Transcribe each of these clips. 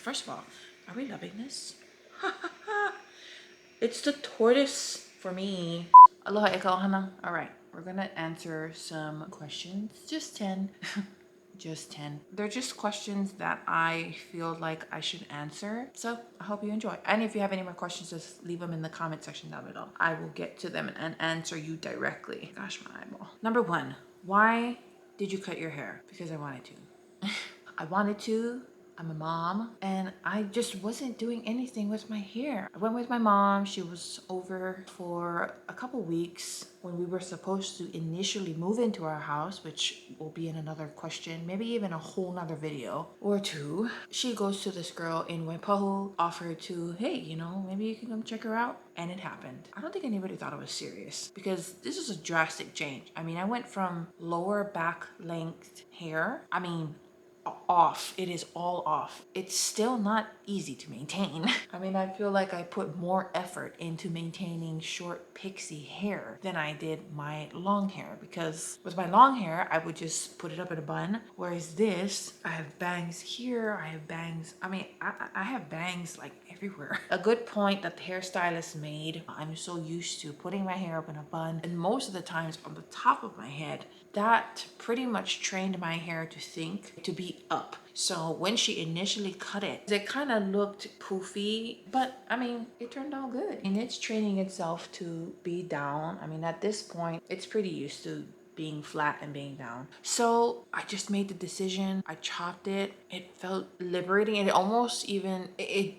First of all, are we loving this? It's the tortoise for me. Aloha e kahana. All right, we're gonna answer some questions. Just 10. Just 10. They're just questions that I feel like I should answer. So I hope you enjoy. And if you have any more questions, just leave them in the comment section down below. I will get to them and answer you directly. Gosh, my eyeball. Number 1, why did you cut your hair? Because I wanted to. I wanted to. I'm a mom and I just wasn't doing anything with my hair. I went with my mom. She was over for a couple weeks when we were supposed to initially move into our house, which will be in another question, maybe even a whole nother video or two. She goes to this girl in Waipahu, offered to, hey, you know, maybe you can come check her out. And it happened. I don't think anybody thought it was serious because this is a drastic change. I mean, I went from lower back length hair, off. It is all off. It's still not easy to maintain. I mean, I feel like I put more effort into maintaining short pixie hair than I did my long hair, because with my long hair, I would just put it up in a bun. Whereas this, I have bangs here. I have bangs. I have bangs like everywhere. A good point that the hairstylist made. I'm so used to putting my hair up in a bun, and most of the times on the top of my head, that pretty much trained my hair to think to be up. So when she initially cut it, it kind of looked poofy, but I mean, it turned out good. And it's training itself to be down. I mean, at this point, it's pretty used to being flat and being down. So I just made the decision. I chopped it. It felt liberating, and it almost even,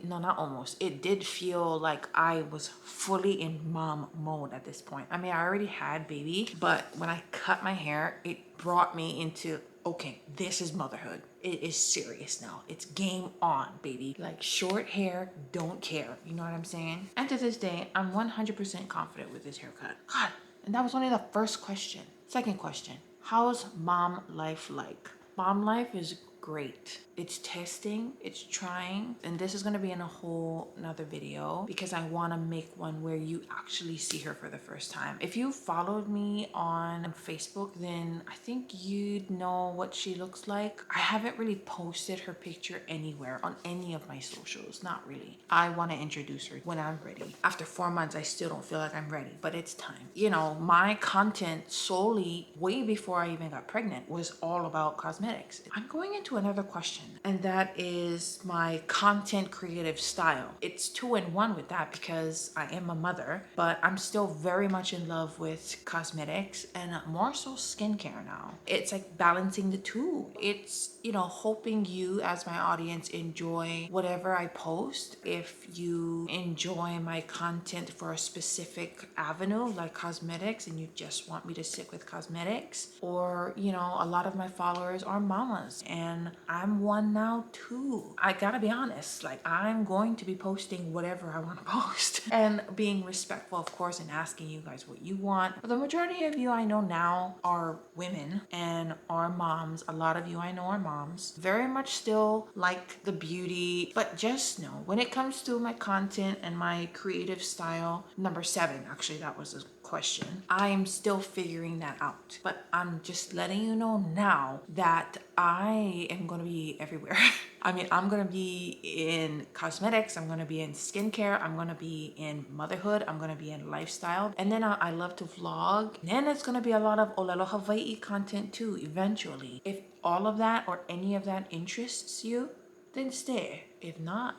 no, not almost, it did feel like I was fully in mom mode at this point. I mean, I already had baby, but when I cut my hair, it brought me into, okay, this is motherhood. It is serious now. It's game on, baby. Like, short hair, don't care. You know what I'm saying? And to this day, I'm 100% confident with this haircut. God, and that was only the first question. Second question, how's mom life like? Mom life is great. It's testing, it's trying, and this is gonna be in a whole another video because I wanna make one where you actually see her for the first time. If you followed me on Facebook, then I think you'd know what she looks like. I haven't really posted her picture anywhere on any of my socials, not really. I wanna introduce her when I'm ready. After 4 months, I still don't feel like I'm ready, but it's time. You know, my content solely, way before I even got pregnant, was all about cosmetics. I'm going into another question, and that is my content creative style. It's 2 in 1 with that because I am a mother, but I'm still very much in love with cosmetics and more so skincare now. It's like balancing the two. It's, you know, hoping you as my audience enjoy whatever I post. If you enjoy my content for a specific avenue like cosmetics and you just want me to stick with cosmetics, or, you know, a lot of my followers are mamas and I'm one now too. I gotta be honest, like, I'm going to be posting whatever I want to post and being respectful, of course, and asking you guys what you want. But the majority of you I know now are women and are moms. A lot of you I know are moms. Very much still like the beauty, but just know when it comes to my content and my creative style, number 7, actually, that was a question. I'm still figuring that out, but I'm just letting you know now that I am gonna be everywhere. I mean, I'm gonna be in cosmetics, I'm gonna be in skincare, I'm gonna be in motherhood, I'm gonna be in lifestyle, and then I love to vlog. Then it's gonna be a lot of Aloha Hawaii content too, eventually. If all of that or any of that interests you, then stay. If not,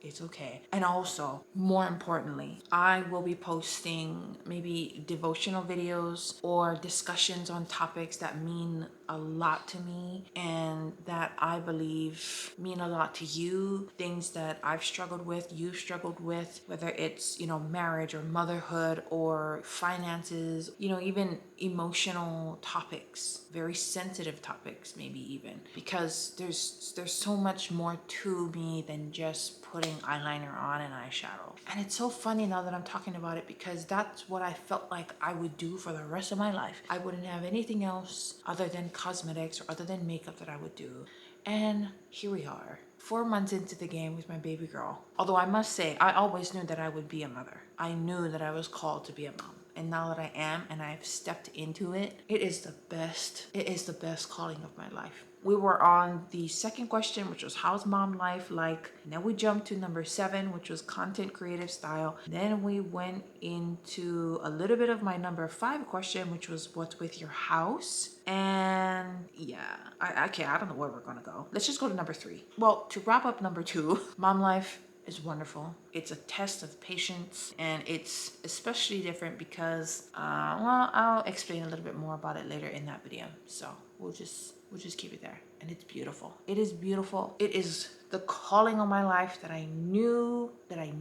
it's okay. And also, more importantly, I will be posting maybe devotional videos or discussions on topics that mean a lot to me and that I believe mean a lot to you. Things that I've struggled with, you've struggled with, whether it's, you know, marriage or motherhood or finances, you know, even emotional topics, very sensitive topics, maybe even, because there's so much more to me than just putting eyeliner on and eyeshadow. And it's so funny now that I'm talking about it because that's what I felt like I would do for the rest of my life. I wouldn't have anything else other than cosmetics or other than makeup that I would do. And here we are, 4 months into the game with my baby girl. Although I must say, I always knew that I would be a mother. I knew that I was called to be a mom. And now that I am and I've stepped into it, it is the best calling of my life. We were on the second question, which was how's mom life like? And then we jumped to number 7, which was content creative style. Then we went into a little bit of my number 5 question, which was what's with your house? And yeah, I don't know where we're gonna go. Let's just go to number 3. Well, to wrap up number 2, mom life is wonderful. It's a test of patience, and it's especially different because well, I'll explain a little bit more about it later in that video. So we'll just keep it there. And it's beautiful. It is beautiful. It is the calling on my life that I knew that I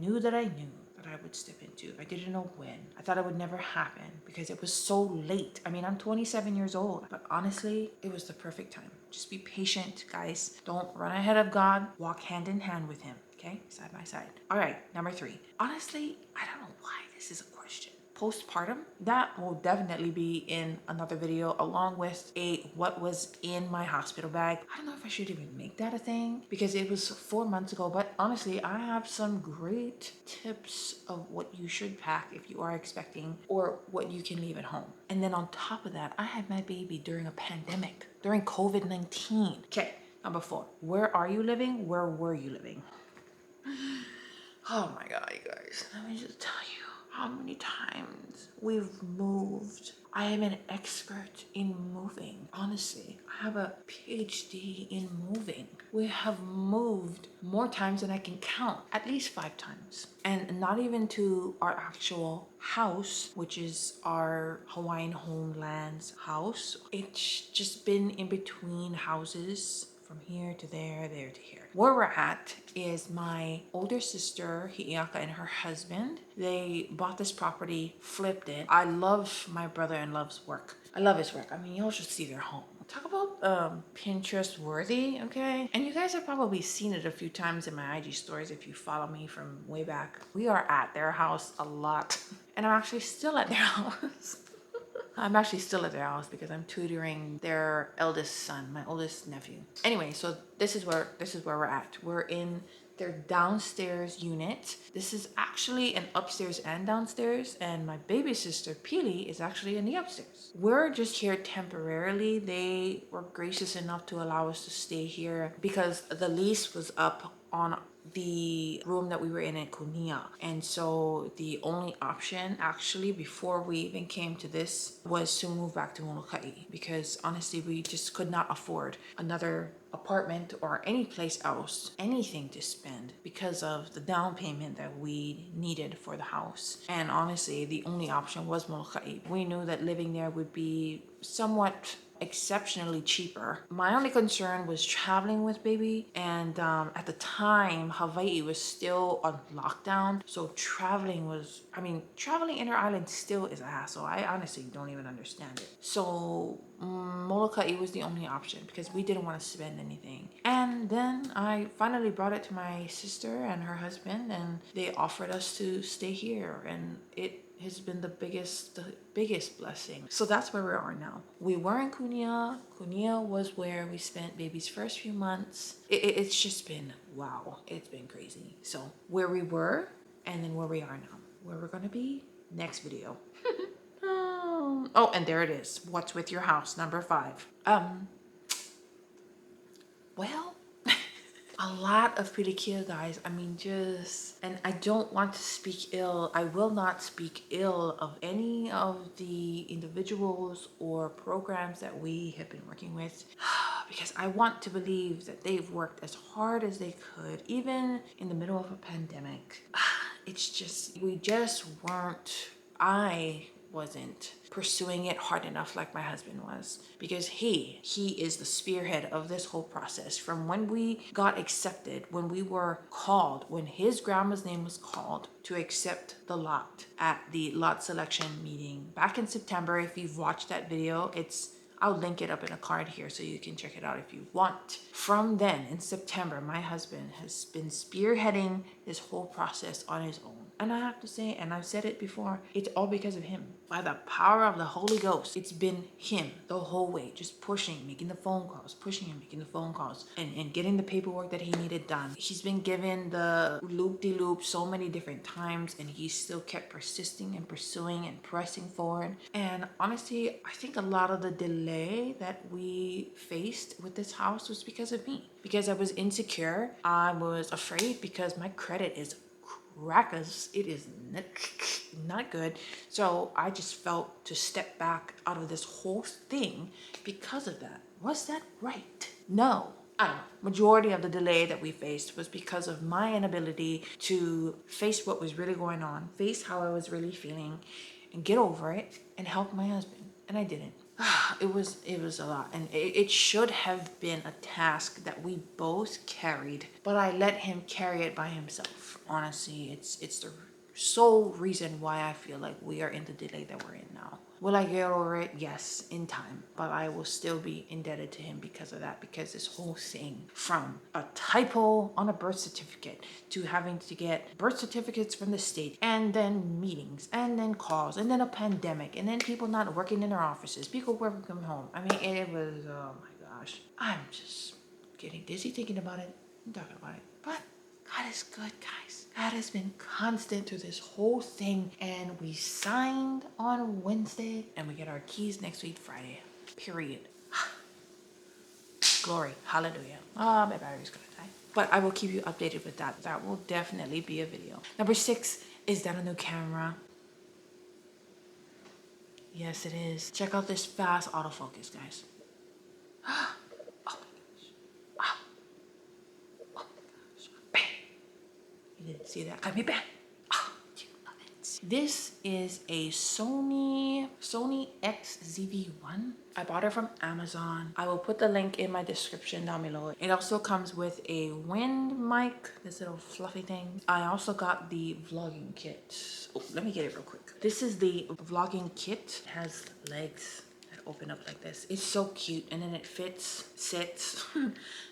would step into. I didn't know when. I thought it would never happen because it was so late. I mean, I'm 27 years old, but honestly, it was the perfect time. Just be patient, guys. Don't run ahead of God. Walk hand in hand with him, okay? Side by side. All right, number 3. Honestly, I don't know why this is a question. Postpartum, that will definitely be in another video along with a what was in my hospital bag. I don't know if I should even make that a thing because it was 4 months ago, but honestly, I have some great tips of what you should pack if you are expecting or what you can leave at home. And then on top of that, I had my baby during a pandemic, during COVID-19. Okay, number 4, where are you living? Where were you living? Oh my God, you guys, let me just tell you how many times we've moved. I am an expert in moving. Honestly, I have a PhD in moving. We have moved more times than I can count, at least 5 times. And not even to our actual house, which is our Hawaiian homeland's house. It's just been in between houses from here to there, there to here. Where we're at is my older sister, Hi'iaka, and her husband. They bought this property, flipped it. I love my brother-in-law's work. I love his work. I mean, y'all should see their home. Talk about Pinterest worthy, okay? And you guys have probably seen it a few times in my IG stories if you follow me from way back. We are at their house a lot. And I'm actually still at their house. I'm actually still at their house because I'm tutoring their eldest son, my oldest nephew. Anyway, so this is where we're at. We're in their downstairs unit. This is actually an upstairs and downstairs, and my baby sister Pili is actually in the upstairs. We're just here temporarily. They were gracious enough to allow us to stay here because the lease was up on the room that we were in Kunia. And so the only option actually before we even came to this was to move back to Molokai because honestly we just could not afford another apartment or any place else, anything to spend because of the down payment that we needed for the house. And honestly, the only option was Molokai. We knew that living there would be somewhat exceptionally cheaper. My only concern was traveling with baby, and at the time Hawaii was still on lockdown, so traveling inter-island still is a hassle. I honestly don't even understand it. So Molokai was the only option because we didn't want to spend anything. And then I finally brought it to my sister and her husband, and they offered us to stay here, and it has been the biggest blessing. So that's where we are now. We were in Kunia. Kunia was where we spent baby's first few months. It's just been, wow, it's been crazy. So where we were and then where we are now. Where we're gonna be, next video. Oh, and there it is. What's with your house, number 5. Well, a lot of pilikia, guys. I mean, and I don't want to speak ill. I will not speak ill of any of the individuals or programs that we have been working with because I want to believe that they've worked as hard as they could, even in the middle of a pandemic. It's just, I wasn't pursuing it hard enough like my husband was because he is the spearhead of this whole process. From when we got accepted, when we were called, when his grandma's name was called to accept the lot at the lot selection meeting back in September. If you've watched that video, I'll link it up in a card here so you can check it out if you want. From then, in September, my husband has been spearheading this whole process on his own. And I have to say, and I've said it before, it's all because of him. By the power of the Holy Ghost, it's been him the whole way, just pushing, making the phone calls, pushing and making the phone calls, and getting the paperwork that he needed done. He's been given the loop-de-loop so many different times, and he still kept persisting and pursuing and pressing forward. And honestly, I think a lot of the delay that we faced with this house was because of me. Because I was insecure, I was afraid because my credit is crackers. It is not good. So I just felt to step back out of this whole thing because of that. Was that right? No. I don't know. Majority of the delay that we faced was because of my inability to face what was really going on, face how I was really feeling, and get over it and help my husband. And I didn't. It was a lot, and it should have been a task that we both carried, but I let him carry it by himself. Honestly, it's the sole reason why I feel like we are in the delay that we're in now. Will I get over it? Yes, in time. But I will still be indebted to him because of that. Because this whole thing, from a typo on a birth certificate to having to get birth certificates from the state, and then meetings, and then calls, and then a pandemic, and then people not working in their offices, people working from home. I mean, it was, oh my gosh. I'm just getting dizzy thinking about it and talking about it. But God is good, guys. God has been constant through this whole thing, and we signed on Wednesday, and we get our keys next week, Friday. Period. Glory. Hallelujah. Ah, my battery's gonna die. But I will keep you updated with that. That will definitely be a video. Number 6 is that a new camera? Yes, it is. Check out this fast autofocus, guys. Oh my gosh. Ah. Oh my gosh. Bang. You didn't see that? Got me back. Oh, you love it. This is a Sony XZV-1. I bought it from Amazon. I will put the link in my description down below. It also comes with a wind mic, this little fluffy thing. I also got the vlogging kit. Oh, let me get it real quick. This is the vlogging kit. It has legs that open up like this. It's so cute, and then it fits, sits,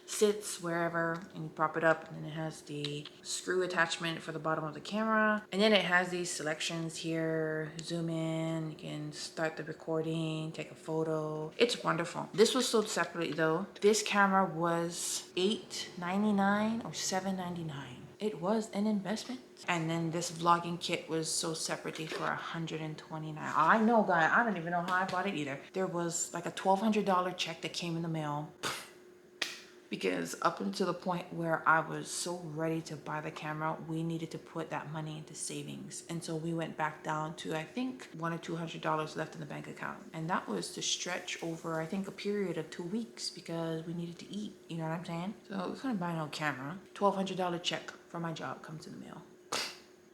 sits wherever, and you prop it up, and then it has the screw attachment for the bottom of the camera, and then it has these selections here. Zoom in, you can start the recording, take a photo. It's wonderful. This was sold separately though. This camera was $8.99 or $7.99. It was an investment. And then this vlogging kit was sold separately for $129. I know, guys, I don't even know how I bought it either. There was like a $1,200 check that came in the mail. Because up until the point where I was so ready to buy the camera, we needed to put that money into savings. And so we went back down to, I think, $100 or $200 left in the bank account. And that was to stretch over, I think, a period of 2 weeks because we needed to eat. You know what I'm saying? So we couldn't buy no camera. $1,200 check from my job comes in the mail.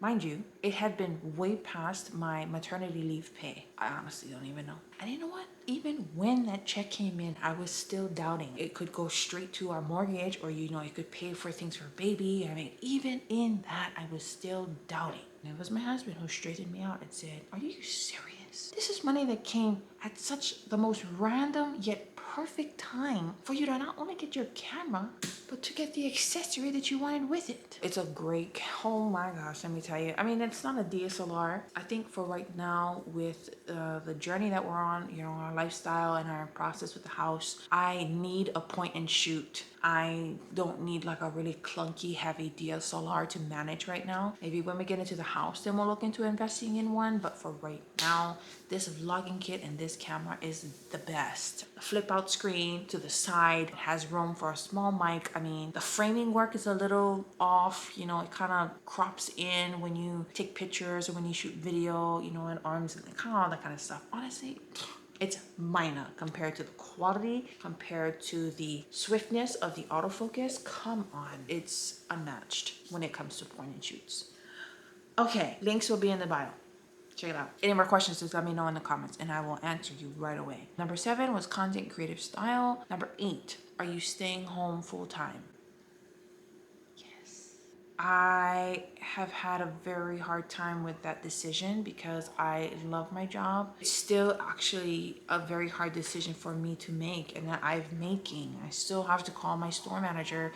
Mind you, it had been way past my maternity leave pay. I honestly don't even know. And you know what? Even when that check came in, I was still doubting. It could go straight to our mortgage, or, you know, it could pay for things for baby. I mean, even in that, I was still doubting. And it was my husband who straightened me out and said, "Are you serious? This is money that came at such the most random yet perfect time for you to not only get your camera, but to get the accessory that you wanted with it." It's a great, oh my gosh, let me tell you. I mean, it's not a DSLR. I think for right now, with the journey that we're on, you know, our lifestyle and our process with the house, I need a point and shoot. I don't need like a really clunky, heavy DSLR to manage right now. Maybe when we get into the house, then we'll look into investing in one. But for right now, this vlogging kit and this camera is the best. A flip out screen to the side, it has room for a small mic. I mean, the framing work is a little off, you know, it kind of crops in when you take pictures or when you shoot video, you know, and arms and kind of all that kind of stuff. Honestly, it's minor compared to the quality, compared to the swiftness of the autofocus. Come on, it's unmatched when it comes to point and shoots. Okay, links will be in the bio. Check it out. Any more questions, just let me know in the comments and I will answer you right away. Number 7 was content creative style. Number 8, are you staying home full time? Yes. I have had a very hard time with that decision because I love my job. It's still actually a very hard decision for me to make and that I'm making. I still have to call my store manager.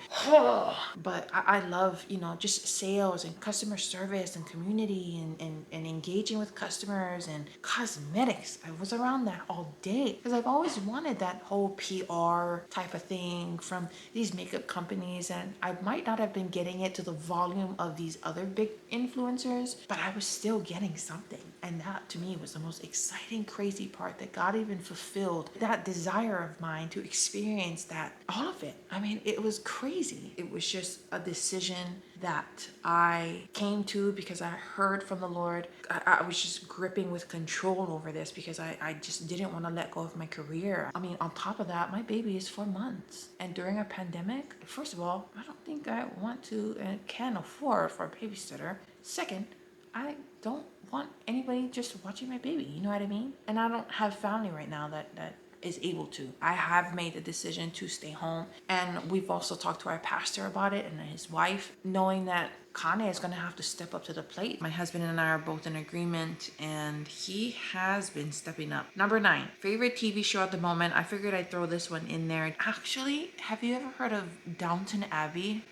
But I love, you know, just sales and customer service and community and engaging with customers and cosmetics. I was around that all day because I've always wanted that whole PR type of thing from these makeup companies, and I might not have been getting it to the volume of these other big influencers, but I was still getting something. And that to me was the most exciting, crazy part, that God even fulfilled that desire of mine to experience that, all of it. I mean, it was crazy. It was just a decision that I came to because I heard from the Lord. I was just gripping with control over this because I just didn't want to let go of my career. I mean, on top of that, my baby is 4 months. And during a pandemic, first of all, I don't think I want to and can afford for a babysitter. Second, I don't want anybody just watching my baby, you know what I mean? And I don't have family right now that is able to. I have made the decision to stay home, and we've also talked to our pastor about it and his wife, knowing that Kane is going to have to step up to the plate. My husband and I are both in agreement, and he has been stepping up. Number 9, favorite TV show at the moment. I figured I'd throw this one in there. Actually, have you ever heard of Downton Abbey?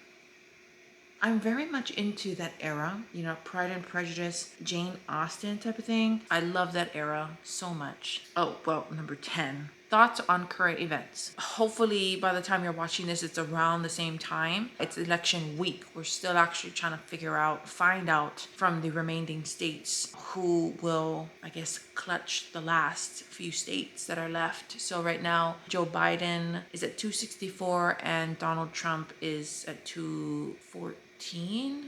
I'm very much into that era, you know, Pride and Prejudice, Jane Austen type of thing. I love that era so much. Oh, well, number 10. Thoughts on current events. Hopefully by the time you're watching this, it's around the same time. It's election week. We're still actually trying to find out from the remaining states who will, I guess, clutch the last few states that are left. So right now, Joe Biden is at 264 and Donald Trump is at 214.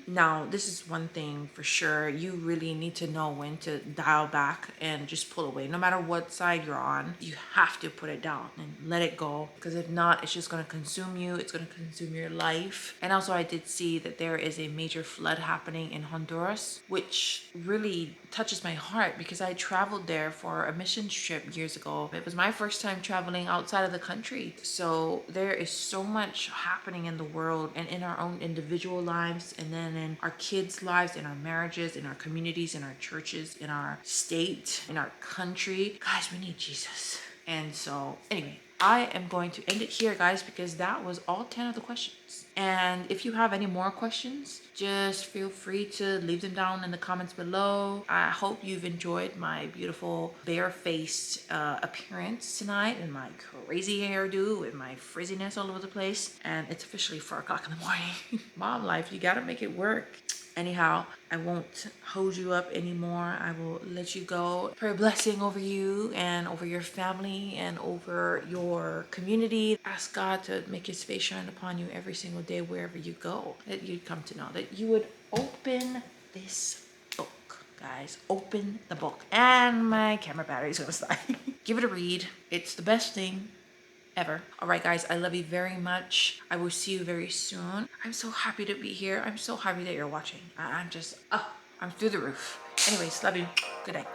Now, this is one thing for sure. You really need to know when to dial back and just pull away. No matter what side you're on, you have to put it down and let it go, because if not, it's just going to consume you. It's going to consume your life. And also, I did see that there is a major flood happening in Honduras, which really touches my heart because I traveled there for a mission trip years ago. It was my first time traveling outside of the country. So there is so much happening in the world and in our own individual lives, and then in our kids' lives, in our marriages, in our communities, in our churches, in our state, in our country. Guys, we need Jesus. And so anyway, I am going to end it here, guys, because that was all 10 of the questions. And if you have any more questions, just feel free to leave them down in the comments below. I hope you've enjoyed my beautiful bare-faced appearance tonight and my crazy hairdo and my frizziness all over the place. And it's officially 4 o'clock in the morning. Mom life, you gotta make it work. Anyhow, I won't hold you up anymore. I will let you go. Pray a blessing over you and over your family and over your community. Ask God to make his face shine upon you every single day wherever you go. That you'd come to know, that you would open this book, guys. Open the book. And my camera battery's gonna die. Give it a read. It's the best thing ever. All right, guys, I love you very much. I will see you very soon. I'm so happy to be here. I'm so happy that you're watching. I'm just, I'm through the roof. Anyways, love you. Good night.